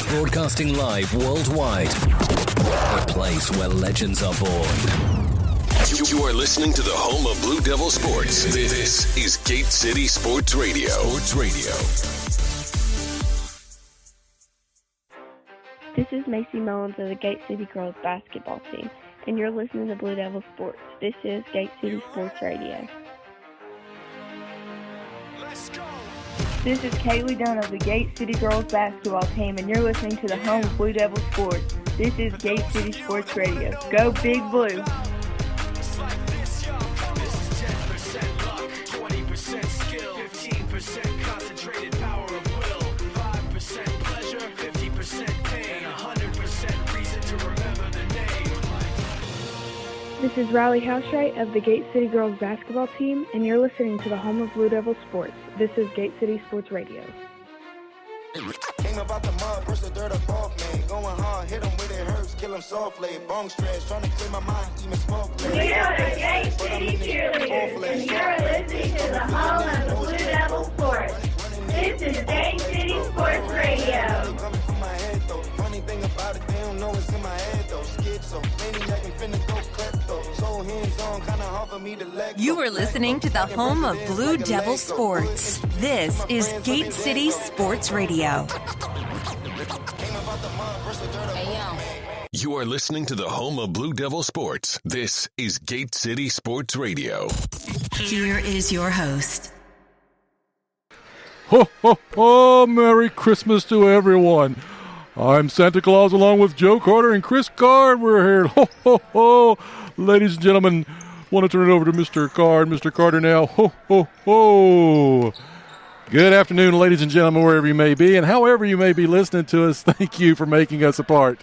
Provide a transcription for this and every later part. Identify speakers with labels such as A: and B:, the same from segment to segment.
A: Broadcasting live worldwide. The place where legends are born. You are listening to the home of Blue Devil Sports. This is Gate City Sports Radio.
B: This is Macy Mullins of the Gate City Girls basketball team, and you're listening to Blue Devil Sports. This is Gate City Sports Radio.
C: Let's go.
D: This is Kaylee Dunn of the Gate City Girls basketball team, and you're listening to the home of Blue Devil Sports. This is Gate City Sports Radio. Go Big Blue!
C: It's like this, yo. This is 10% luck, 20% skill, 15% concentrated power of will, 5% pleasure, 50% pain, 100% reason to remember the name.
B: This is Riley Housewright of the Gate City Girls basketball team, and you're listening to the home of Blue Devil Sports. This is Gate City Sports Radio.
E: Came about the mud, push the dirt up off me. Going hard, hit him with it hurts, kill him softly. Bong stretch, trying to clear my mind, even smoke.
F: We are the Gate City Cheerleaders, and you're listening to the home of the Blue Devil Sports. This is Gate City Sports Radio.
E: Coming from my head though. Funny thing about it, they don't know it's in my head though. Schizo, maniac and finna go klepto. So hands on, kinda hard for me to let go.
G: You are listening to the home of Blue Devil Sports. This is Gate City Sports Radio.
A: You are listening to the home of Blue Devil Sports. This is Gate City Sports Radio.
G: Here is your host.
H: Ho, ho, ho! Merry Christmas to everyone. I'm Santa Claus along with Joe Carter and Chris Card. We're here. Ho, ho, ho! Ladies and gentlemen, want to turn it over to Mr. Card. Mr. Carter now. Ho, ho, ho! Good afternoon, ladies and gentlemen, wherever you may be, and however you may be listening to us, thank you for making us a part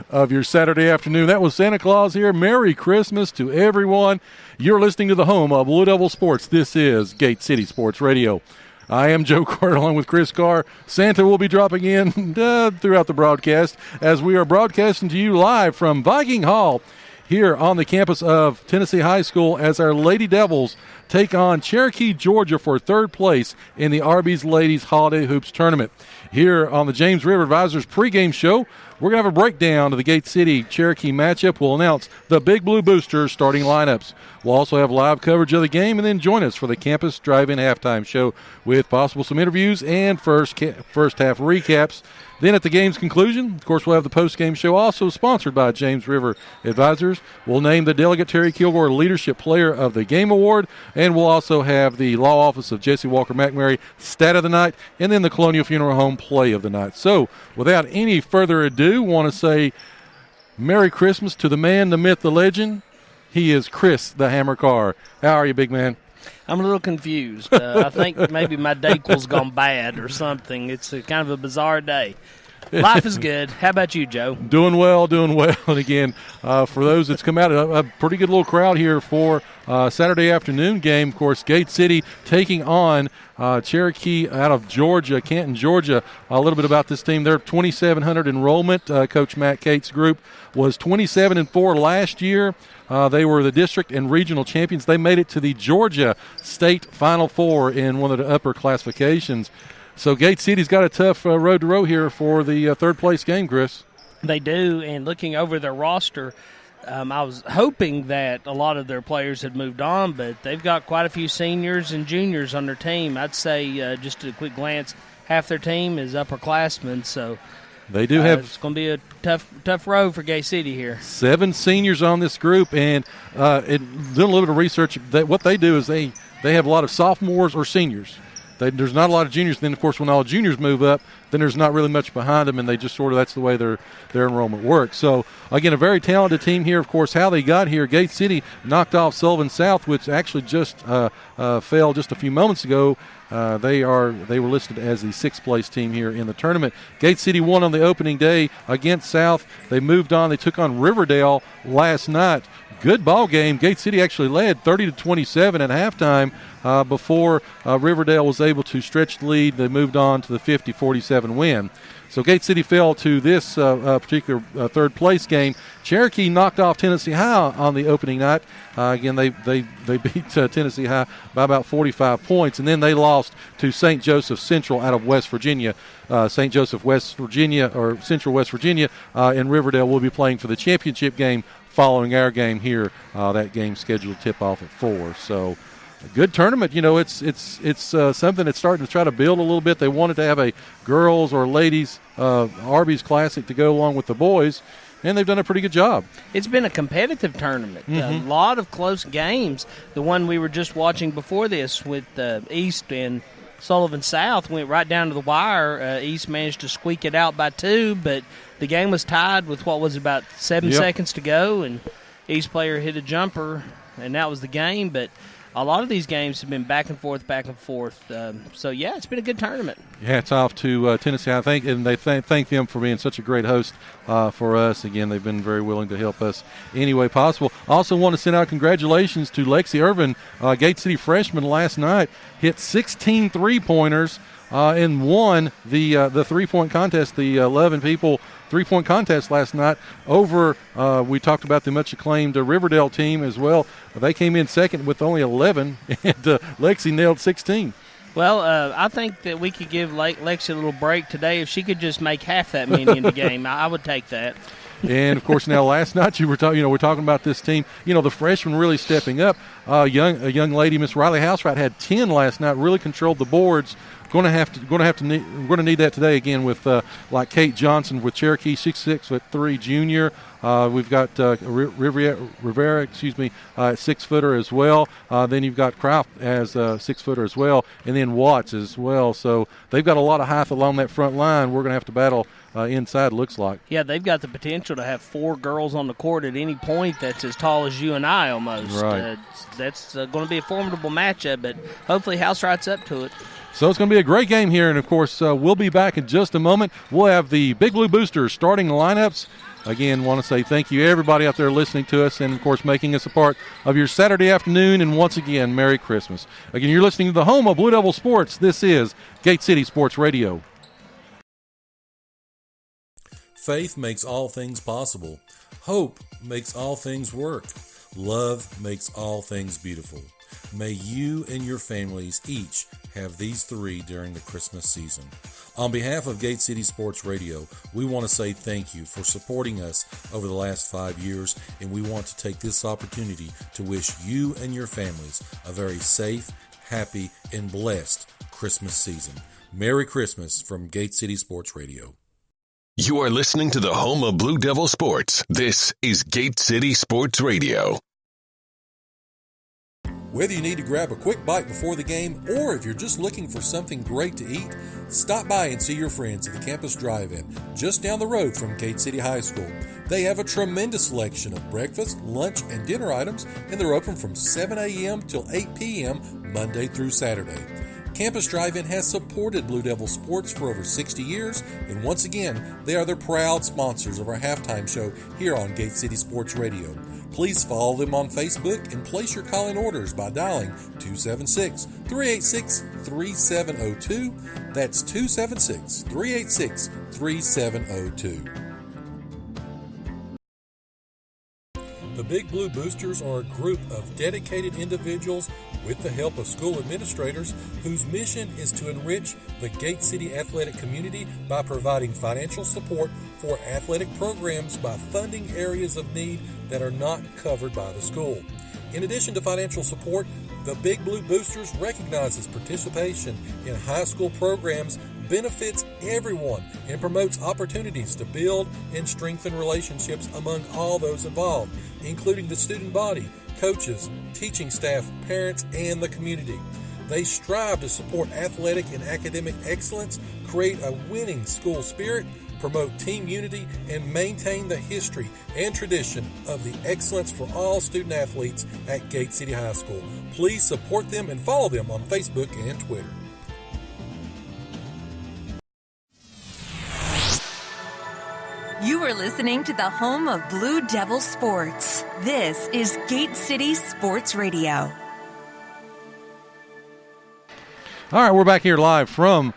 H: of your Saturday afternoon. That was Santa Claus here. Merry Christmas to everyone. You're listening to the home of Blue Devil Sports. This is Gate City Sports Radio. I am Joe Carter along with Chris Carr. Santa will be dropping in throughout the broadcast as we are broadcasting to you live from Viking Hall here on the campus of Tennessee High School as our Lady Devils take on Cherokee, Georgia for third place in the Arby's Ladies Holiday Hoops Tournament. Here on the James River Advisors pregame show, we're going to have a breakdown of the Gate City Cherokee matchup. We'll announce the Big Blue Boosters starting lineups. We'll also have live coverage of the game and then join us for the Campus Drive-In halftime show with possible some interviews and first half recaps. Then at the game's conclusion, of course, we'll have the post-game show also sponsored by James River Advisors. We'll name the Delegate Terry Kilgore Leadership Player of the Game Award, and we'll also have the Law Office of Jesse Walker McMurray Stat of the Night, and then the Colonial Funeral Home Play of the Night. So, without any further ado, want to say Merry Christmas to the man, the myth, the legend. He is Chris the Hammer Carr. How are you, big man?
I: I'm a little confused. I think maybe my Dayquil's gone bad or something. It's kind of a bizarre day. Life is good. How about you, Joe?
H: Doing well. And again, for those that's come out, a pretty good little crowd here for Saturday afternoon game. Of course, Gate City taking on Cherokee out of Georgia, Canton, Georgia. A little bit about this team. They're 2,700 enrollment. Coach Matt Cates' group was 27-4 last year. They were the district and regional champions. They made it to the Georgia State Final Four in one of the upper classifications. So Gate City's got a tough road to row here for the third-place game, Chris.
I: They do, and looking over their roster, I was hoping that a lot of their players had moved on, but they've got quite a few seniors and juniors on their team. I'd say, just at a quick glance, half their team is upperclassmen, so
H: they do have.
I: It's going to be a tough road for Gate City here. 7
H: seniors on this group, and doing a little bit of research, what they do is they have a lot of sophomores or seniors. There's not a lot of juniors. Then, of course, when all the juniors move up, then there's not really much behind them, and they just sort of, that's the way their enrollment works. So, again, a very talented team here. Of course, how they got here, Gate City knocked off Sullivan South, which actually just fell just a few moments ago. They were listed as the 6th-place team here in the tournament. Gate City won on the opening day against South. They moved on. They took on Riverdale last night. good ball game. Gate City actually led 30-27 at halftime before Riverdale was able to stretch the lead. They moved on to the 50-47 win. So Gate City fell to this particular third-place game. Cherokee knocked off Tennessee High on the opening night. Again, they beat Tennessee High by about 45 points, and then they lost to St. Joseph Central out of West Virginia. St. Joseph, West Virginia, or Central West Virginia, and Riverdale will be playing for the championship game following our game here. That game scheduled to tip off at 4. So a good tournament. You know, it's something that's starting to try to build a little bit. They wanted to have a girls or ladies Arby's Classic to go along with the boys, and they've done a pretty good job. It's
I: been a competitive tournament. A lot of close games. The one we were just watching before this with East and Sullivan South went right down to the wire. East managed to squeak it out by 2, but the game was tied with what was about 7 seconds to go, and East player hit a jumper, and that was the game. But a lot of these games have been back and forth. So, yeah, it's been a good tournament.
H: Hats off to Tennessee, I think, and they thank them for being such a great host for us. Again, they've been very willing to help us any way possible. Also want to send out congratulations to Lexi Irvin, Gate City freshman last night, hit 16 three-pointers and won the three-point contest, the 11 people three-point contest last night over, we talked about the much-acclaimed Riverdale team as well. They came in second with only 11, and Lexi nailed 16.
I: Well, I think that we could give Lexi a little break today. If she could just make half that many in the game, I would take that.
H: And, of course, now last night we're talking about this team. You know, the freshmen really stepping up. A young lady, Miss Riley Housewright, had 10 last night, really controlled the boards. We're going to need that today again with like Kate Johnson with Cherokee, 6'3" junior. We've got Rivera, 6-footer as well. Then you've got Kraft as a 6-footer as well, and then Watts as well. So they've got a lot of height along that front line. We're going to have to battle inside, looks like.
I: Yeah, they've got the potential to have 4 girls on the court at any point that's as tall as you and I almost.
H: Right.
I: That's going to be a formidable matchup, but hopefully Housewright's up to it.
H: So it's going to be a great game here, and, of course, we'll be back in just a moment. We'll have the Big Blue Boosters starting the lineups. Again, want to say thank you, everybody out there listening to us and, of course, making us a part of your Saturday afternoon. And once again, Merry Christmas. Again, you're listening to the home of Blue Devil Sports. This is Gate City Sports Radio.
J: Faith makes all things possible. Hope makes all things work. Love makes all things beautiful. May you and your families each have these 3 during the Christmas season. On behalf of Gate City Sports Radio, we want to say thank you for supporting us over the last 5 years, and we want to take this opportunity to wish you and your families a very safe, happy, and blessed Christmas season. Merry Christmas from Gate City Sports Radio.
A: You are listening to the home of Blue Devil Sports. This is Gate City Sports Radio.
J: Whether you need to grab a quick bite before the game or if you're just looking for something great to eat, stop by and see your friends at the Campus Drive-In, just down the road from Gate City High School. They have a tremendous selection of breakfast, lunch, and dinner items, and they're open from 7 a.m. till 8 p.m. Monday through Saturday. Campus Drive-In has supported Blue Devil Sports for over 60 years, and once again, they are the proud sponsors of our halftime show here on Gate City Sports Radio. Please follow them on Facebook and place your call-in orders by dialing 276-386-3702. That's 276-386-3702. The Big Blue Boosters are a group of dedicated individuals with the help of school administrators whose mission is to enrich the Gate City athletic community by providing financial support for athletic programs by funding areas of need that are not covered by the school. In addition to financial support, the Big Blue Boosters recognizes participation in high school programs benefits everyone and promotes opportunities to build and strengthen relationships among all those involved, including the student body, coaches, teaching staff, parents, and the community. They strive to support athletic and academic excellence, create a winning school spirit, promote team unity, and maintain the history and tradition of the excellence for all student athletes at Gate City High School. Please support them and follow them on Facebook and Twitter.
G: You are listening to the home of Blue Devil Sports. This is Gate City Sports Radio.
H: All right, we're back here live from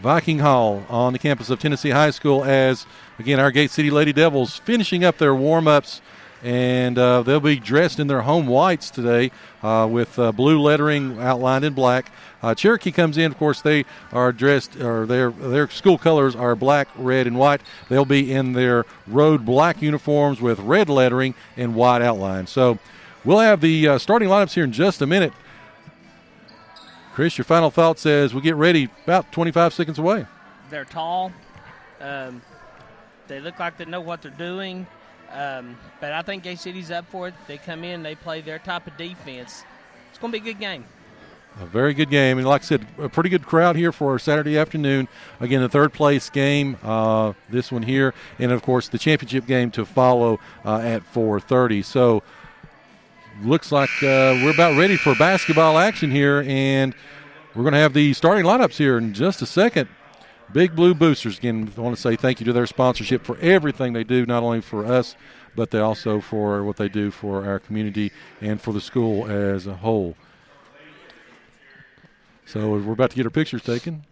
H: Viking Hall on the campus of Tennessee High School as, again, our Gate City Lady Devils finishing up their warm-ups, and they'll be dressed in their home whites today with blue lettering outlined in black. Cherokee comes in, of course, they are dressed, or their school colors are black, red, and white. They'll be in their road black uniforms with red lettering and white outline. So we'll have the starting lineups here in just a minute. Chris, your final thoughts as we get ready, about 25 seconds away.
I: They're tall. They look like they know what they're doing. But I think Gate City's up for it. They come in, they play their type of defense. It's going to be a good game.
H: A very good game. And like I said, a pretty good crowd here for Saturday afternoon. Again, the third place game, this one here. And, of course, the championship game to follow at 4:30. So looks like we're about ready for basketball action here. And we're going to have the starting lineups here in just a second. Big Blue Boosters, again, I want to say thank you to their sponsorship for everything they do, not only for us, but they also for what they do for our community and for the school as a whole. So we're about to get our pictures taken.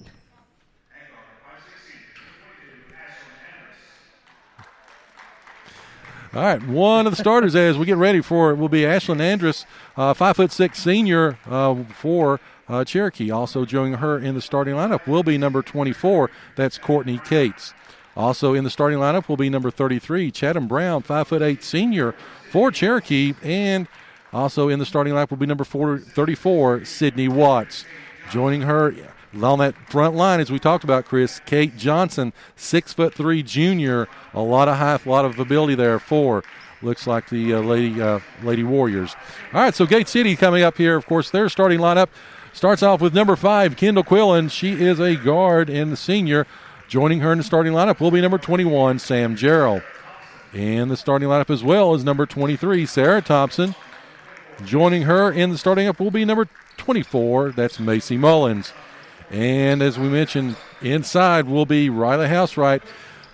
H: All right, one of the starters as we get ready for it will be Ashlyn Andrus, 5'6" senior for Cherokee. Also joining her in the starting lineup will be number 24. That's Courtney Cates. Also in the starting lineup will be number 33, Chatham Brown, 5'8" senior for Cherokee. And also in the starting lineup will be number 34, Sydney Watts. Joining her on that front line, as we talked about, Chris, Kate Johnson, 6'3" junior. A lot of height, a lot of ability there for, looks like the Lady Warriors. All right, so Gate City coming up here. Of course, their starting lineup starts off with number 5, Kendall Quillen. She is a guard and the senior. Joining her in the starting lineup will be number 21, Sam Jarrell. And the starting lineup as well is number 23, Sarah Thompson. Joining her in the starting up will be number 24, that's Macy Mullins. And as we mentioned, inside will be Riley Housewright,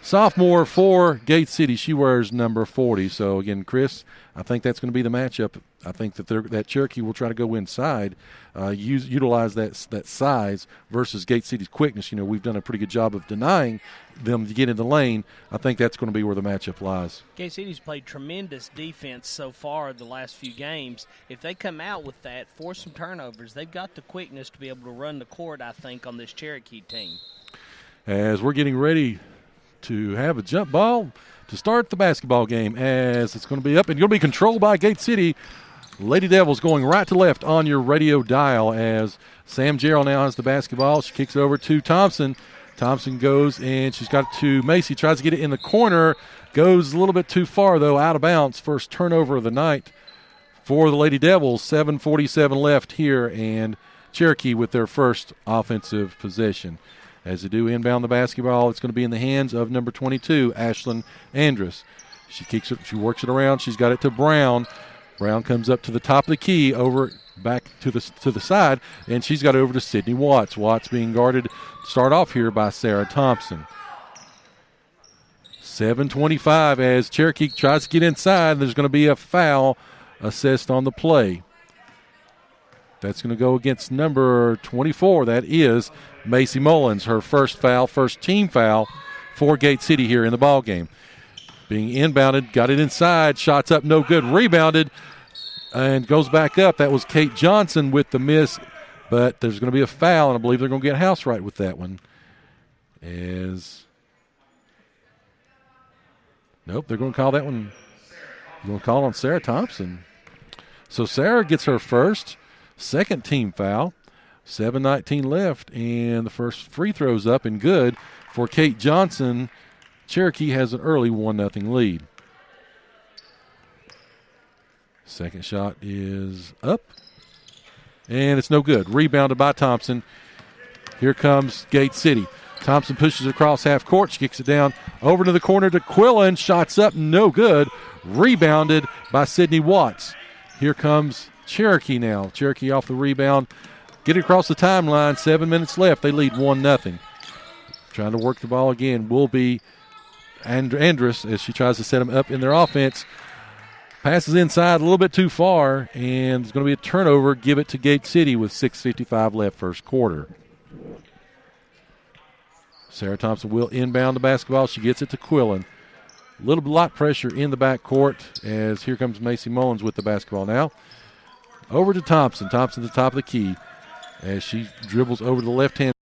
H: sophomore for Gate City. She wears number 40. So, again, Chris, I think that's going to be the matchup. I think that Cherokee will try to go inside, utilize that size versus Gate City's quickness. You know, we've done a pretty good job of denying them to get in the lane. I think that's going to be where the matchup lies.
I: Gate City's played tremendous defense so far the last few games. If they come out with that, force some turnovers, they've got the quickness to be able to run the court, I think, on this Cherokee team.
H: As we're getting ready to have a jump ball to start the basketball game, as it's going to be up and going to be controlled by Gate City. Lady Devils going right to left on your radio dial as Sam Jarrell now has the basketball. She kicks it over to Thompson. Thompson goes and she's got it to Macy. Tries to get it in the corner. Goes a little bit too far, though, out of bounds. First turnover of the night for the Lady Devils. 7:47 left here, and Cherokee with their first offensive possession. As they do inbound the basketball, it's going to be in the hands of number 22, Ashlyn Andrus. She kicks it, she works it around. She's got it to Brown. Brown comes up to the top of the key, over back to the side, and she's got it over to Sydney Watts. Watts being guarded to start off here by Sarah Thompson. 7:25 as Cherokee tries to get inside. There's going to be a foul assessed on the play. That's going to go against number 24. That is Macy Mullins, her first foul, first team foul for Gate City here in the ball game. Being inbounded, got it inside, shots up, no good, rebounded, and goes back up. That was Kate Johnson with the miss, but there's going to be a foul, and I believe they're going to get Housewright with that one. Nope, they're going to call that one. They're going to call on Sarah Thompson. So Sarah gets her first, second team foul. 7:19 left, and the first free throw's up and good for Kate Johnson. Cherokee has an early 1-0 lead. Second shot is up, and it's no good. Rebounded by Thompson. Here comes Gate City. Thompson pushes across half court. She kicks it down over to the corner to Quillen. Shots up, no good. Rebounded by Sydney Watts. Here comes Cherokee now. Cherokee off the rebound. Get it across the timeline. 7 minutes left. They lead 1-0. Trying to work the ball again will be Andrus as she tries to set them up in their offense. Passes inside a little bit too far, and it's going to be a turnover. Give it to Gate City with 6:55 left first quarter. Sarah Thompson will inbound the basketball. She gets it to Quillen. Lot pressure in the backcourt as here comes Macy Mullins with the basketball now. Over to Thompson. Thompson at the top of the key as she dribbles over to the left-hand